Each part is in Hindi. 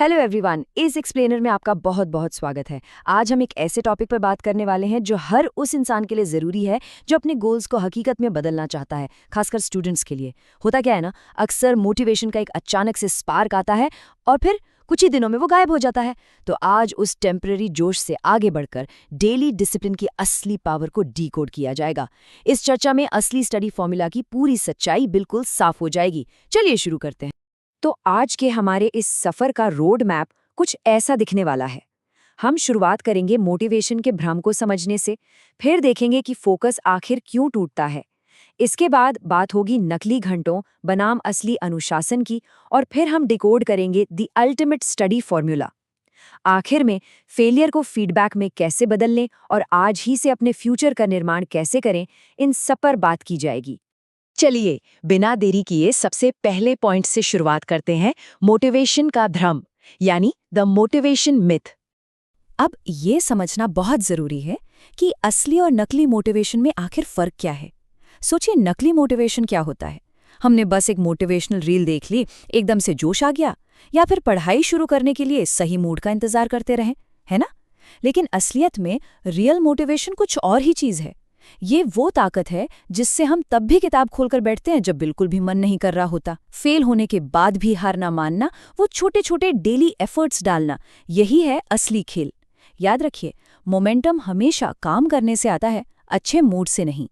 हेलो एवरीवन, इस एक्सप्लेनर में आपका बहुत बहुत स्वागत है। आज हम एक ऐसे टॉपिक पर बात करने वाले हैं जो हर उस इंसान के लिए ज़रूरी है जो अपने गोल्स को हकीकत में बदलना चाहता है, खासकर स्टूडेंट्स के लिए। होता क्या है ना, अक्सर मोटिवेशन का एक अचानक से स्पार्क आता है और फिर कुछ ही दिनों में वो गायब हो जाता है। तो आज उस टेम्पररी जोश से आगे बढ़कर डेली डिसिप्लिन की असली पावर को डीकोड किया जाएगा। इस चर्चा में असली स्टडी फॉर्मूला की पूरी सच्चाई बिल्कुल साफ हो जाएगी। चलिए शुरू करते हैं। तो आज के हमारे इस सफर का रोड मैप कुछ ऐसा दिखने वाला है। हम शुरुआत करेंगे मोटिवेशन के भ्रम को समझने से, फिर देखेंगे कि फोकस आखिर क्यों टूटता है। इसके बाद बात होगी नकली घंटों बनाम असली अनुशासन की, और फिर हम डिकोड करेंगे द अल्टीमेट स्टडी फॉर्मूला। आखिर में फेलियर को फीडबैक में कैसे बदल लें और आज ही से अपने फ्यूचर का निर्माण कैसे करें, इन सब पर बात की जाएगी। चलिए बिना देरी किए सबसे पहले पॉइंट से शुरुआत करते हैं, मोटिवेशन का भ्रम यानी द मोटिवेशन मिथ। अब ये समझना बहुत जरूरी है कि असली और नकली मोटिवेशन में आखिर फर्क क्या है। सोचिए, नकली मोटिवेशन क्या होता है। हमने बस एक मोटिवेशनल रील देख ली, एकदम से जोश आ गया, या फिर पढ़ाई शुरू करने के लिए सही मूड का इंतजार करते रहें, है ना। लेकिन असलियत में रियल मोटिवेशन कुछ और ही चीज है। ये वो ताकत है जिससे हम तब भी किताब खोलकर बैठते हैं जब बिल्कुल भी मन नहीं कर रहा होता। फेल होने के बाद भी हार ना मानना, वो छोटे छोटे डेली एफर्ट्स डालना, यही है असली खेल। याद रखिए, मोमेंटम हमेशा काम करने से आता है, अच्छे मूड से नहीं।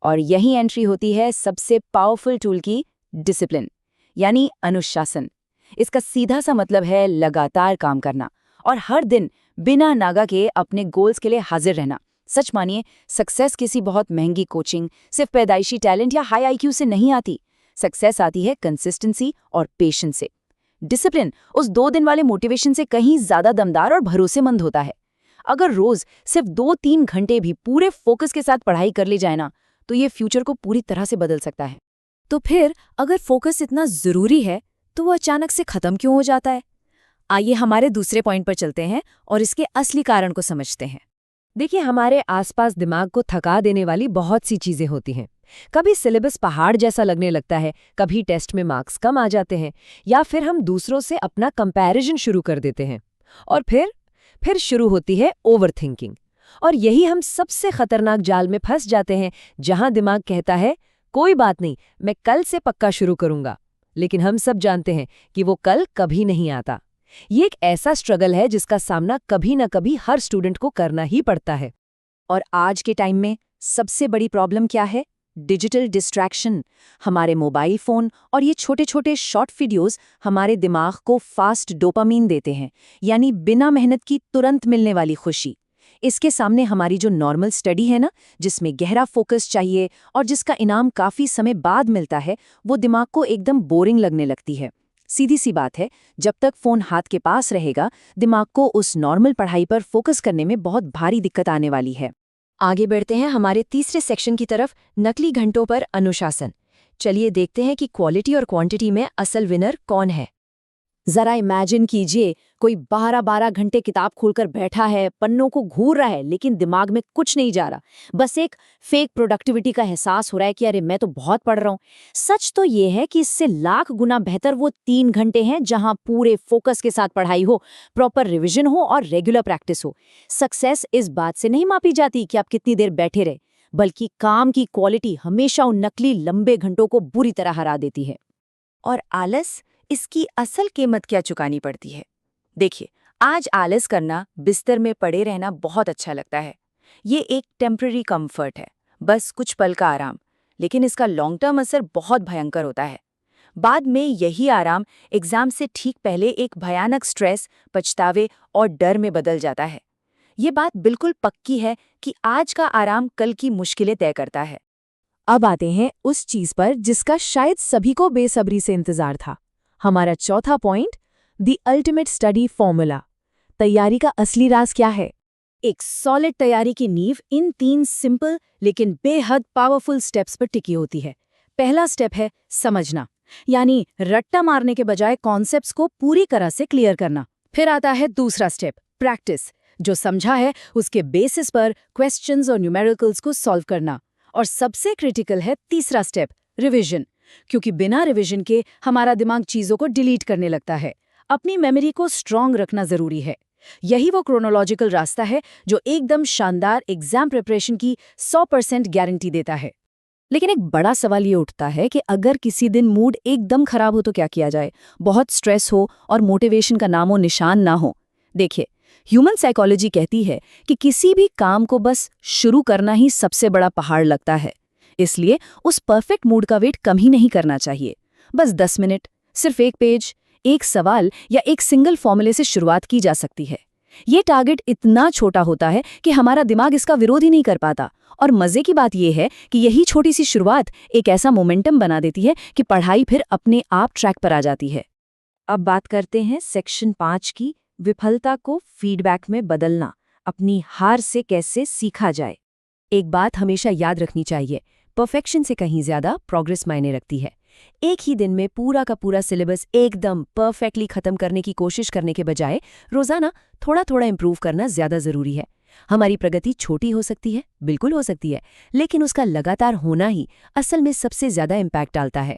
और यही एंट्री होती है सबसे पावरफुल टूल की, डिसिप्लिन यानी अनुशासन। इसका सीधा सा मतलब है लगातार काम करना और हर दिन बिना नागा के अपने गोल्स के लिए हाजिर रहना। सच मानिए, सक्सेस किसी बहुत महंगी कोचिंग, सिर्फ पैदाइशी टैलेंट या हाई आईक्यू से नहीं आती। सक्सेस आती है कंसिस्टेंसी और पेशेंस से। डिसिप्लिन उस 2 दिन वाले मोटिवेशन से कहीं ज्यादा दमदार और भरोसेमंद होता है। अगर रोज सिर्फ 2-3 घंटे भी पूरे फोकस के साथ पढ़ाई कर ली जाए ना, तो ये फ्यूचर को पूरी तरह से बदल सकता है। तो फिर अगर फोकस इतना जरूरी है तो वो अचानक से खत्म क्यों हो जाता है? आइए हमारे दूसरे पॉइंट पर चलते हैं और इसके असली कारण को समझते हैं। देखिए, हमारे आसपास दिमाग को थका देने वाली बहुत सी चीजें होती हैं। कभी सिलेबस पहाड़ जैसा लगने लगता है, कभी टेस्ट में मार्क्स कम आ जाते हैं, या फिर हम दूसरों से अपना कंपैरिजन शुरू कर देते हैं। और फिर शुरू होती है ओवरथिंकिंग। और यही हम सबसे खतरनाक जाल में फंस जाते हैं, जहां दिमाग कहता है कोई बात नहीं, मैं कल से पक्का शुरू करूंगा। लेकिन हम सब जानते हैं कि वो कल कभी नहीं आता। ये एक ऐसा स्ट्रगल है जिसका सामना कभी न कभी हर स्टूडेंट को करना ही पड़ता है। और आज के टाइम में सबसे बड़ी प्रॉब्लम क्या है? Digital distraction. हमारे मोबाइल फोन और ये छोटे छोटे शॉर्ट वीडियोस हमारे दिमाग को फास्ट डोपामीन देते हैं, यानी बिना मेहनत की तुरंत मिलने वाली खुशी। इसके सामने हमारी जो नॉर्मल स्टडी है ना, जिसमें गहरा फोकस चाहिए और जिसका इनाम काफी समय बाद मिलता है, वो दिमाग को एकदम बोरिंग लगने लगती है। सीधी सी बात है, जब तक फोन हाथ के पास रहेगा, दिमाग को उस नॉर्मल पढ़ाई पर फोकस करने में बहुत भारी दिक्कत आने वाली है। आगे बढ़ते हैं हमारे तीसरे सेक्शन की तरफ, नकली घंटों पर अनुशासन। चलिए देखते हैं कि क्वालिटी और क्वांटिटी में असल विनर कौन है। जरा इमेजिन कीजिए, कोई 12-12 घंटे किताब खोलकर बैठा है, पन्नों को घूर रहा है, लेकिन दिमाग में कुछ नहीं जा रहा। बस एक फेक प्रोडक्टिविटी का एहसास हो रहा है कि अरे मैं तो बहुत पढ़ रहा हूँ। सच तो ये है कि इससे लाख गुना बेहतर वो 3 घंटे हैं जहां पूरे फोकस के साथ पढ़ाई हो, प्रॉपर रिविजन हो और रेगुलर प्रैक्टिस हो। सक्सेस इस बात से नहीं मापी जाती कि आप कितनी देर बैठे रहे, बल्कि काम की क्वालिटी हमेशा उन नकली लंबे घंटों को बुरी तरह हरा देती है। और आलस, इसकी असल कीमत क्या चुकानी पड़ती है? देखिए, आज आलस करना, बिस्तर में पड़े रहना बहुत अच्छा लगता है। ये एक टेम्पररी कंफर्ट है, बस कुछ पल का आराम। लेकिन इसका लॉन्ग टर्म असर बहुत भयंकर होता है। बाद में यही आराम एग्जाम से ठीक पहले एक भयानक स्ट्रेस, पछतावे और डर में बदल जाता है। ये बात बिल्कुल पक्की है कि आज का आराम कल की मुश्किलें तय करता है। अब आते हैं उस चीज पर जिसका शायद सभी को बेसब्री से इंतजार था। हमारा चौथा point, the ultimate study formula. तैयारी का असली राज क्या है? एक सॉलिड तैयारी की नींव इन 3 सिंपल लेकिन बेहद पावरफुल स्टेप्स पर टिकी होती है। पहला स्टेप है समझना, यानी रट्टा मारने के बजाय कॉन्सेप्ट्स को पूरी तरह से क्लियर करना। फिर आता है दूसरा स्टेप, प्रैक्टिस। जो समझा है उसके बेसिस पर क्वेश्चंस और न्यूमेरिकल्स को सॉल्व करना। और सबसे क्रिटिकल है तीसरा स्टेप, रिविजन, क्योंकि बिना रिवीजन के हमारा दिमाग चीजों को डिलीट करने लगता है। अपनी मेमोरी को स्ट्रांग रखना जरूरी है। यही वो क्रोनोलॉजिकल रास्ता है जो एकदम शानदार एग्जाम प्रिपरेशन की 100% गारंटी देता है। लेकिन एक बड़ा सवाल ये उठता है कि अगर किसी दिन मूड एकदम खराब हो तो क्या किया जाए? बहुत स्ट्रेस हो और मोटिवेशन का नामो निशान ना हो। देखिए, ह्यूमन साइकोलॉजी कहती है कि किसी भी काम को बस शुरू करना ही सबसे बड़ा पहाड़ लगता है। इसलिए उस परफेक्ट मूड का वेट कम ही नहीं करना चाहिए। बस 10 मिनट, सिर्फ एक पेज, एक सवाल या एक सिंगल फॉर्मूले से शुरुआत की जा सकती है। ये टारगेट इतना छोटा होता है कि हमारा दिमाग इसका विरोध ही नहीं कर पाता। और मजे की बात यह है कि यही छोटी सी शुरुआत एक ऐसा मोमेंटम बना देती है कि पढ़ाई फिर अपने आप ट्रैक पर आ जाती है। अब बात करते हैं सेक्शन 5 की, विफलता को फीडबैक में बदलना, अपनी हार से कैसे सीखा जाए। एक बात हमेशा याद रखनी चाहिए, परफेक्शन से कहीं ज्यादा प्रोग्रेस मायने रखती है। एक ही दिन में पूरा का पूरा सिलेबस एकदम परफेक्टली खत्म करने की कोशिश करने के बजाय रोजाना थोड़ा थोड़ा इंप्रूव करना ज्यादा जरूरी है। हमारी प्रगति छोटी हो सकती है, बिल्कुल हो सकती है, लेकिन उसका लगातार होना ही असल में सबसे ज्यादा इम्पैक्ट डालता है।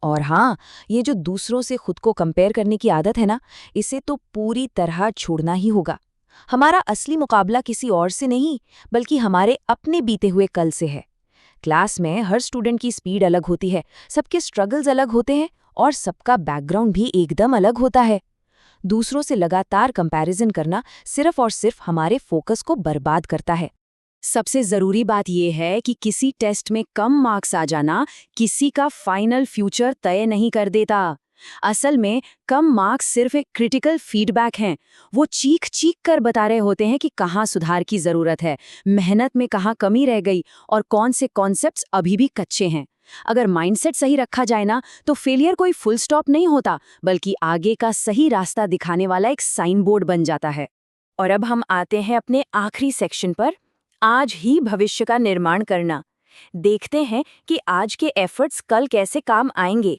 और हाँ, ये जो दूसरों से खुद को कंपेयर करने की आदत है ना, इसे तो पूरी तरह छोड़ना ही होगा। हमारा असली मुकाबला किसी और से नहीं, बल्कि हमारे अपने बीते हुए कल से है। क्लास में हर स्टूडेंट की स्पीड अलग होती है, सबके स्ट्रगल्स अलग होते हैं और सबका बैकग्राउंड भी एकदम अलग होता है। दूसरों से लगातार कंपैरिजन करना सिर्फ और सिर्फ हमारे फोकस को बर्बाद करता है। सबसे जरूरी बात यह है कि किसी टेस्ट में कम मार्क्स आ जाना किसी का फाइनल फ्यूचर तय नहीं कर देता। असल में कम मार्क्स सिर्फ एक क्रिटिकल फीडबैक हैं। वो चीख चीख कर बता रहे होते हैं कि कहाँ सुधार की जरूरत है, मेहनत में कहाँ कमी रह गई और कौन से कॉन्सेप्ट्स अभी भी कच्चे हैं। अगर माइंडसेट सही रखा जाए ना, तो फेलियर कोई फुल स्टॉप नहीं होता, बल्कि आगे का सही रास्ता दिखाने वाला एक साइन बोर्ड बन जाता है। और अब हम आते हैं अपने आखिरी सेक्शन पर, आज ही भविष्य का निर्माण करना। देखते हैं कि आज के एफर्ट्स कल कैसे काम आएंगे।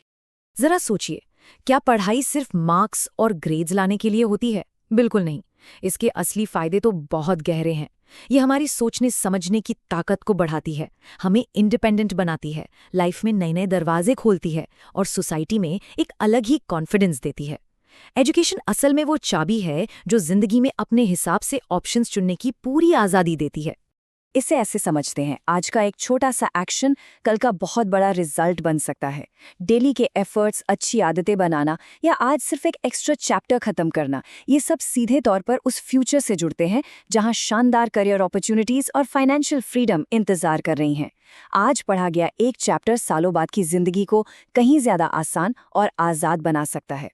जरा सोचिए, क्या पढ़ाई सिर्फ मार्क्स और ग्रेड्स लाने के लिए होती है? बिल्कुल नहीं। इसके असली फायदे तो बहुत गहरे हैं। ये हमारी सोचने समझने की ताकत को बढ़ाती है, हमें इंडिपेंडेंट बनाती है, लाइफ में नए नए दरवाजे खोलती है और सोसाइटी में एक अलग ही कॉन्फिडेंस देती है। एजुकेशन असल में वो चाबी है जो जिंदगी में अपने हिसाब से ऑप्शंस चुनने की पूरी आज़ादी देती है। इसे ऐसे समझते हैं, आज का एक छोटा सा एक्शन कल का बहुत बड़ा रिजल्ट बन सकता है। डेली के एफर्ट्स, अच्छी आदतें बनाना या आज सिर्फ एक एक्स्ट्रा चैप्टर खत्म करना, ये सब सीधे तौर पर उस फ्यूचर से जुड़ते हैं जहां शानदार करियर अपॉर्चुनिटीज और फाइनेंशियल फ्रीडम इंतजार कर रही हैं। आज पढ़ा गया एक चैप्टर सालों बाद की जिंदगी को कहीं ज्यादा आसान और आजाद बना सकता है।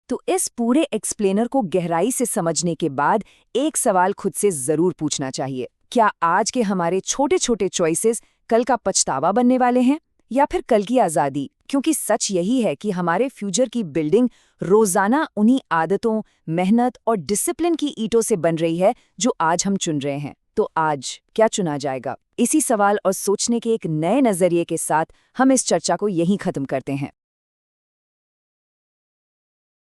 तो इस पूरे एक्सप्लेनर को गहराई से समझने के बाद एक सवाल खुद से जरूर पूछना चाहिए, क्या आज के हमारे छोटे छोटे चॉइसेस कल का पछतावा बनने वाले हैं या फिर कल की आज़ादी? क्योंकि सच यही है कि हमारे फ्यूचर की बिल्डिंग रोजाना उन्हीं आदतों, मेहनत और डिसिप्लिन की ईंटों से बन रही है जो आज हम चुन रहे हैं। तो आज क्या चुना जाएगा? इसी सवाल और सोचने के एक नए नजरिए के साथ हम इस चर्चा को यहीं खत्म करते हैं।